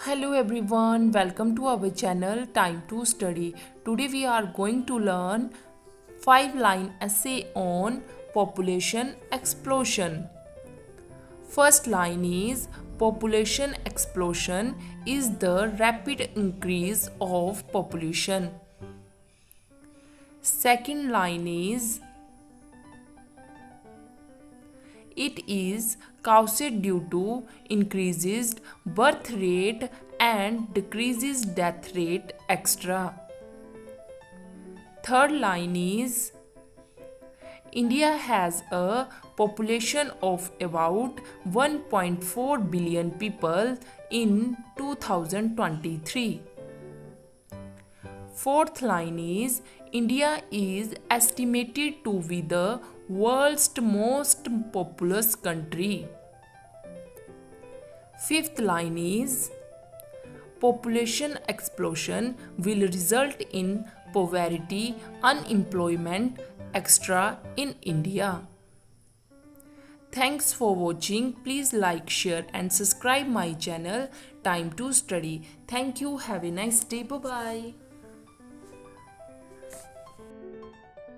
Hello everyone, welcome to our channel Time to Study. Today we are going to learn 5-line essay on population explosion. First line is population explosion is the rapid increase of population. Second line is it is caused due to increased birth rate and decreases death rate extra. Third line is India has a population of about 1.4 billion people in 2023. Fourth line is India is estimated to be the world's most populous country. Fifth line is population explosion will result in poverty, unemployment, extra in India. Thanks for watching. Please like, share and subscribe my channel Time to Study. Thank you. Have a nice day. Bye bye.